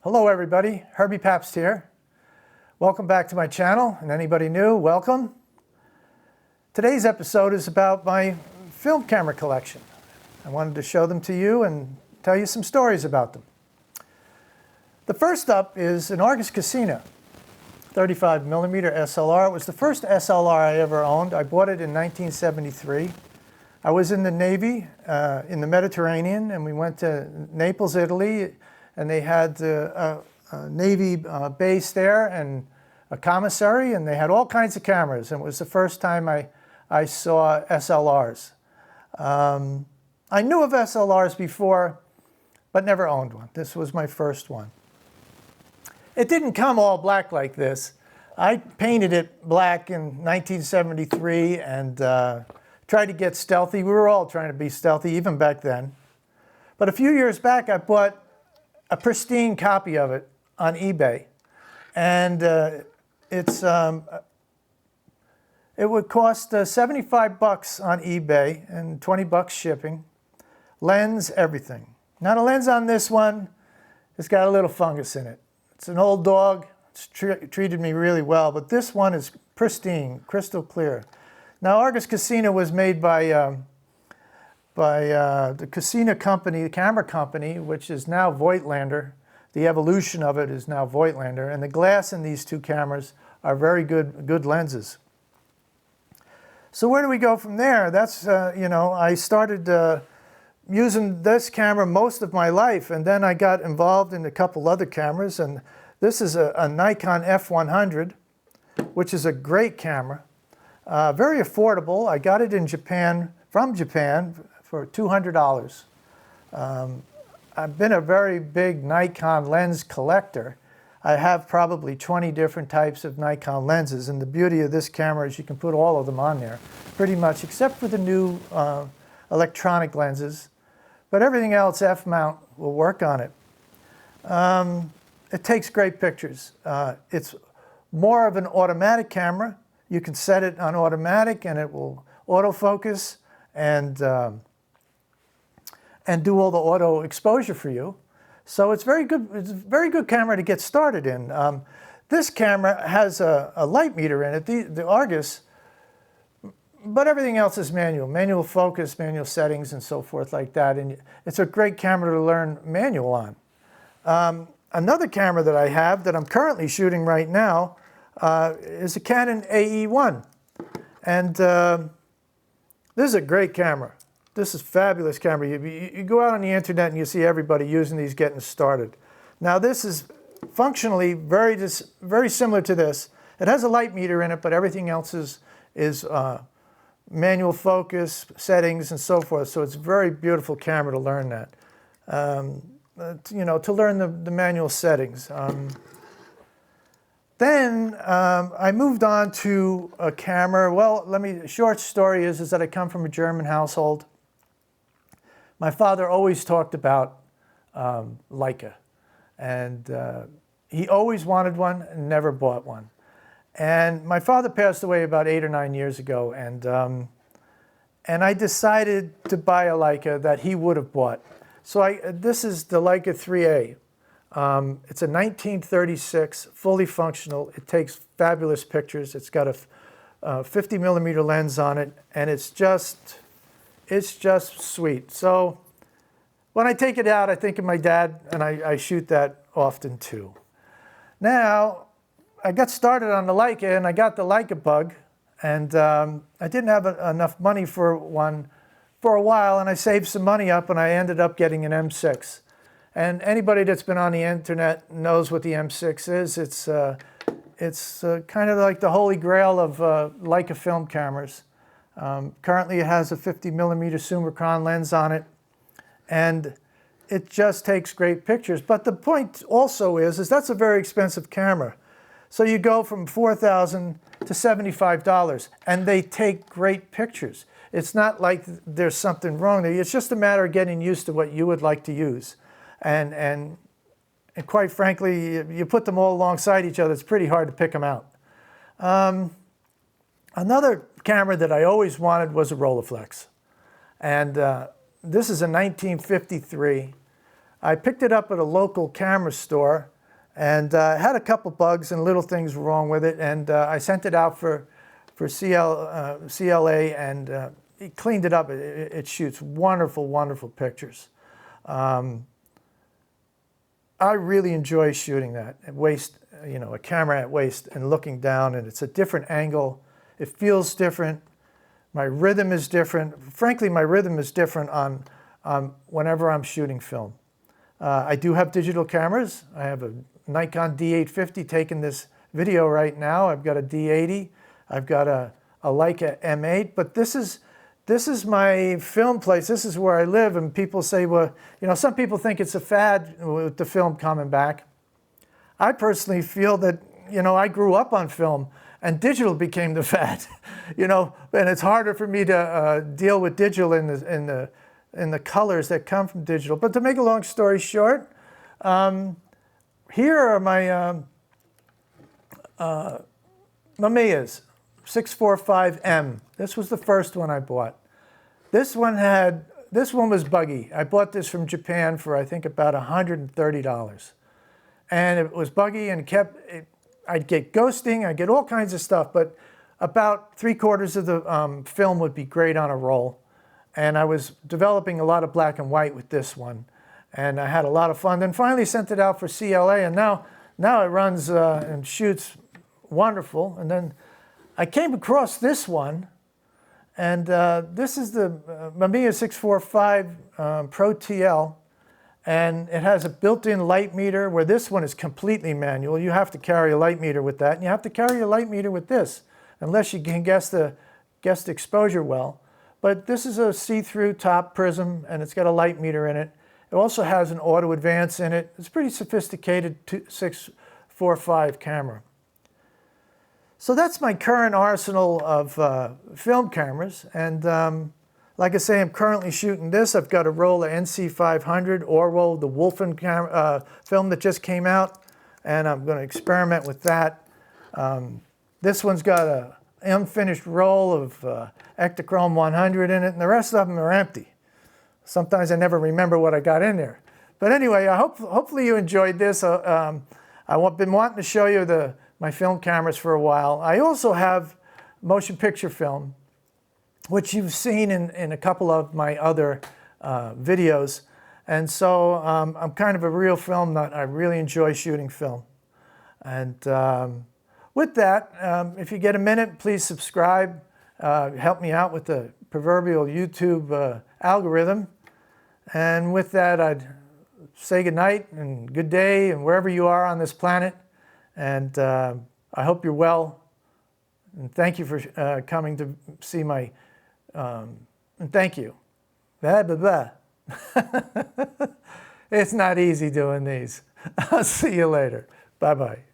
Hello everybody, Herbie Pabst here. Welcome back to my channel, and anybody new, welcome. Today's episode is about my film camera collection. I wanted to show them to you and tell you some stories about them. The first up is an Argus Casino, 35mm SLR. It was the first SLR I ever owned. I bought it in 1973. I was in the Navy in the Mediterranean, and we went to Naples, Italy, and they had a Navy base there and a commissary, and they had all kinds of cameras, and it was the first time I saw SLRs. I knew of SLRs before, but never owned one. This was my first one. It didn't come all black like this. I painted it black in 1973 and tried to get stealthy. We were all trying to be stealthy, even back then. But a few years back, I bought a pristine copy of it on eBay. And it would cost $75 on eBay and $20 shipping. Lens, everything. Now the lens on this one has got a little fungus in it. It's an old dog. It's treated me really well, but this one is pristine, crystal clear. Now Argus Casino was made by the Casino company, the camera company, which is now Voigtlander. The evolution of it is now Voigtlander, and the glass in these two cameras are very good lenses. So where do we go from there? That's, I started using this camera most of my life, and then I got involved in a couple other cameras, and this is a Nikon F100, which is a great camera. Very affordable. I got it in Japan, from Japan, for $200. I've been a very big Nikon lens collector. I have probably 20 different types of Nikon lenses, and the beauty of this camera is you can put all of them on there, pretty much, except for the new electronic lenses. But everything else, F-mount, will work on it. It takes great pictures. It's more of an automatic camera. You can set it on automatic, and it will autofocus and do all the auto exposure for you. So it's very good. It's a very good camera to get started in. This camera has a light meter in it, the Argus, but everything else is manual. Manual focus, manual settings, and so forth like that. And it's a great camera to learn manual on. Another camera that I have that I'm currently shooting right now is a Canon AE1. And this is a great camera. This is a fabulous camera. You go out on the internet and you see everybody using these getting started. Now this is functionally very similar to this. It has a light meter in it, but everything else is manual focus, settings, and so forth. So it's a very beautiful camera to learn that. To learn the manual settings. Then I moved on to a camera. Well, short story is that I come from a German household. My father always talked about Leica, and he always wanted one and never bought one. And my father passed away about 8 or 9 years ago, and I decided to buy a Leica that he would have bought. So this is the Leica 3A. It's a 1936, fully functional. It takes fabulous pictures. It's got a 50mm lens on it, and it's just sweet. So when I take it out, I think of my dad, and I shoot that often too. Now, I got started on the Leica, and I got the Leica bug, and I didn't have enough money for one for a while, and I saved some money up, and I ended up getting an M6. And anybody that's been on the internet knows what the M6 is. It's kind of like the holy grail of Leica film cameras. Currently it has a 50mm Summicron lens on it, and it just takes great pictures. But the point also is that's a very expensive camera. So you go from $4,000 to $75, and they take great pictures. It's not like there's something wrong there. It's just a matter of getting used to what you would like to use. And quite frankly, you put them all alongside each other, it's pretty hard to pick them out. Another camera that I always wanted was a Rolleiflex. And this is a 1953. I picked it up at a local camera store, And it had a couple bugs and little things wrong with it, and I sent it out for CLA, and he cleaned it up. It shoots wonderful, wonderful pictures. I really enjoy shooting that at waist, you know, a camera at waist and looking down, and it's a different angle. It feels different. My rhythm is different. Frankly, my rhythm is different on whenever I'm shooting film. I do have digital cameras. I have a Nikon D850 taking this video right now. I've got a D80. I've got a Leica M8. But this is my film place. This is where I live. And people say, well, you know, some people think it's a fad with the film coming back. I personally feel that, you know, I grew up on film and digital became the fad. You know, and it's harder for me to deal with digital in the colors that come from digital. But to make a long story short, here are my Myas 645M. This was the first one I bought. This one was buggy. I bought this from Japan for I think about $130. And it was buggy and I'd get ghosting, I'd get all kinds of stuff, but about 3/4 of the film would be great on a roll. And I was developing a lot of black and white with this one. And I had a lot of fun. Then finally sent it out for CLA, and now it runs and shoots wonderful. And then I came across this one, and this is the Myas 645 Pro TL, and it has a built-in light meter, where this one is completely manual. You have to carry a light meter with that, and you have to carry a light meter with this, unless you can guess the exposure well. But this is a see-through top prism, and it's got a light meter in it. It also has an auto advance in it. It's a pretty sophisticated 645 camera. So that's my current arsenal of film cameras. And like I say, I'm currently shooting this. I've got a roll of NC500 Orwell, the Wolfen film that just came out, and I'm going to experiment with that. This one's got an unfinished roll of Ektachrome 100 in it, and the rest of them are empty. Sometimes I never remember what I got in there. But anyway, hopefully you enjoyed this. I've been wanting to show you my film cameras for a while. I also have motion picture film, which you've seen in a couple of my other videos. And so I'm kind of a real film nut. I really enjoy shooting film. And with that, if you get a minute, please subscribe. Help me out with the proverbial YouTube algorithm. And with that, I'd say good night and good day and wherever you are on this planet. And I hope you're well. And thank you for coming to see my, and thank you. Blah, blah, blah. It's not easy doing these. I'll see you later. Bye-bye.